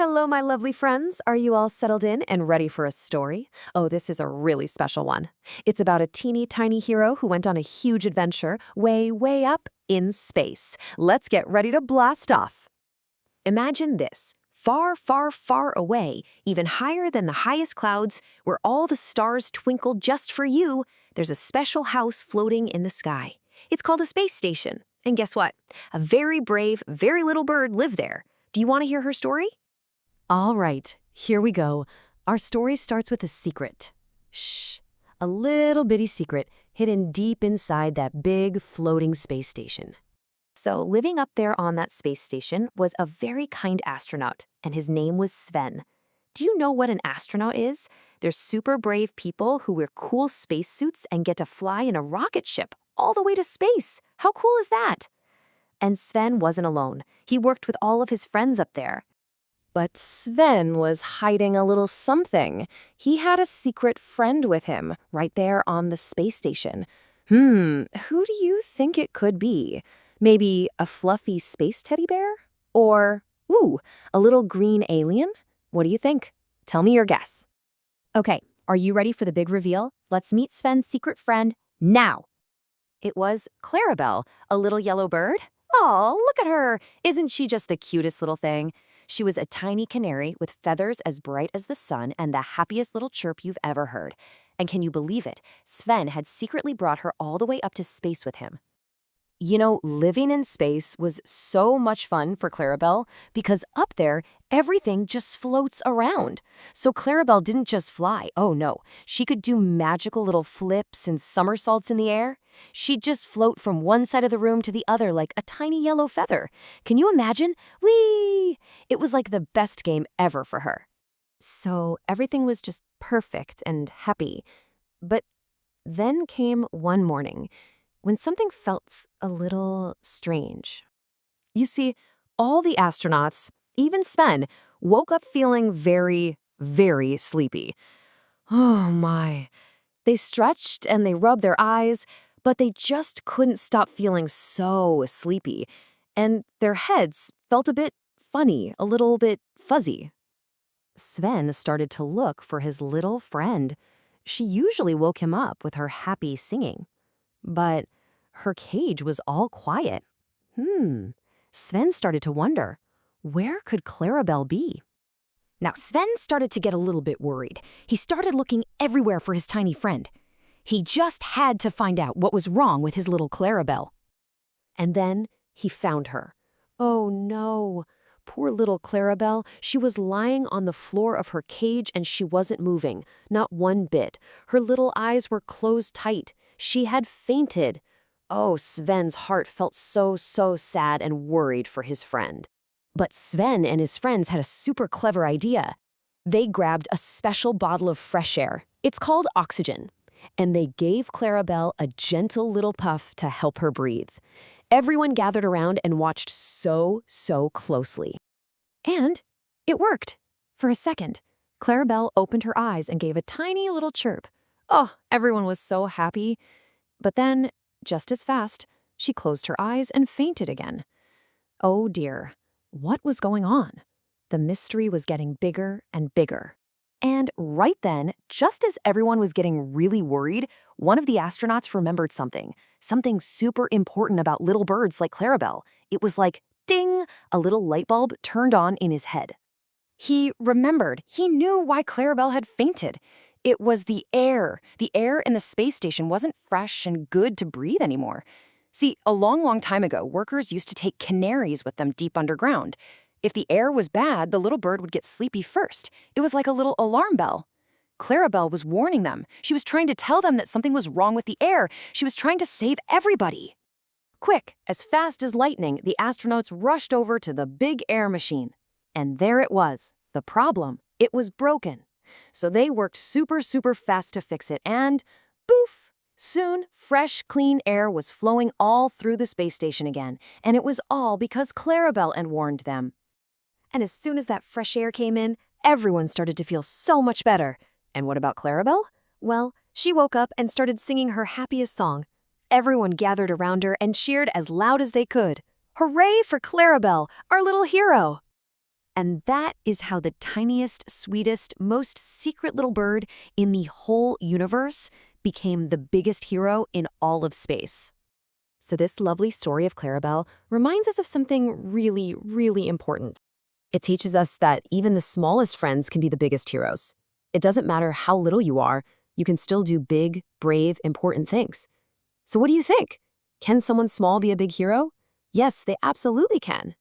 Hello, my lovely friends. Are you all settled in and ready for a story? Oh, this is a really special one. It's about a teeny tiny hero who went on a huge adventure way, way up in space. Let's get ready to blast off. Imagine this. Far, far, far away, even higher than the highest clouds, where all the stars twinkle just for you, there's a special house floating in the sky. It's called a space station. And guess what? A very brave, very little bird lived there. Do you want to hear her story? All right, here we go. Our story starts with a secret. Shh, a little bitty secret hidden deep inside that big floating space station. So living up there on that space station was a very kind astronaut, and his name was Sven. Do you know what an astronaut is? They're super brave people who wear cool spacesuits and get to fly in a rocket ship all the way to space. How cool is that? And Sven wasn't alone. He worked with all of his friends up there. But Sven was hiding a little something. He had a secret friend with him right there on the space station. Who do you think it could be? Maybe a fluffy space teddy bear? Or, a little green alien? What do you think? Tell me your guess. Okay, are you ready for the big reveal? Let's meet Sven's secret friend now. It was Clarabel, a little yellow bird. Oh, look at her. Isn't she just the cutest little thing? She was a tiny canary with feathers as bright as the sun and the happiest little chirp you've ever heard. And can you believe it? Sven had secretly brought her all the way up to space with him. You know, living in space was so much fun for Clarabel because up there, everything just floats around. So Clarabel didn't just fly. Oh no, she could do magical little flips and somersaults in the air. She'd just float from one side of the room to the other like a tiny yellow feather. Can you imagine? Whee! It was like the best game ever for her. So everything was just perfect and happy. But then came one morning when something felt a little strange. You see, all the astronauts, even Sven, woke up feeling very, very sleepy. Oh my. They stretched and they rubbed their eyes, but they just couldn't stop feeling so sleepy. And their heads felt a bit funny, a little bit fuzzy. Sven started to look for his little friend. She usually woke him up with her happy singing. But her cage was all quiet. Sven started to wonder, where could Clarabel be? Now, Sven started to get a little bit worried. He started looking everywhere for his tiny friend. He just had to find out what was wrong with his little Clarabel. And then he found her. Oh no, poor little Clarabel. She was lying on the floor of her cage and she wasn't moving, not one bit. Her little eyes were closed tight. She had fainted. Oh, Sven's heart felt so sad and worried for his friend. But Sven and his friends had a super clever idea. They grabbed a special bottle of fresh air. It's called oxygen. And they gave Clarabel a gentle little puff to help her breathe. Everyone gathered around and watched so closely. And it worked. For a second, Clarabel opened her eyes and gave a tiny little chirp. Oh, everyone was so happy. But then, just as fast, she closed her eyes and fainted again. Oh dear, what was going on? The mystery was getting bigger and bigger. And right then, just as everyone was getting really worried, one of the astronauts remembered something super important about little birds like Clarabel. It was like, ding, a little light bulb turned on in his head. He remembered. He knew why Clarabel had fainted. It was the air. The air in the space station wasn't fresh and good to breathe anymore. See, a long time ago, workers used to take canaries with them deep underground. If the air was bad, the little bird would get sleepy first. It was like a little alarm bell. Clarabel was warning them. She was trying to tell them that something was wrong with the air. She was trying to save everybody. Quick, as fast as lightning, the astronauts rushed over to the big air machine. And there it was. The problem. It was broken. So they worked super fast to fix it and, poof! Soon, fresh, clean air was flowing all through the space station again. And it was all because Clarabel had warned them. And as soon as that fresh air came in, everyone started to feel so much better. And what about Clarabel? Well, she woke up and started singing her happiest song. Everyone gathered around her and cheered as loud as they could. Hooray for Clarabel, our little hero! And that is how the tiniest, sweetest, most secret little bird in the whole universe became the biggest hero in all of space. So this lovely story of Clarabel reminds us of something really, really important. It teaches us that even the smallest friends can be the biggest heroes. It doesn't matter how little you are, you can still do big, brave, important things. So what do you think? Can someone small be a big hero? Yes, they absolutely can.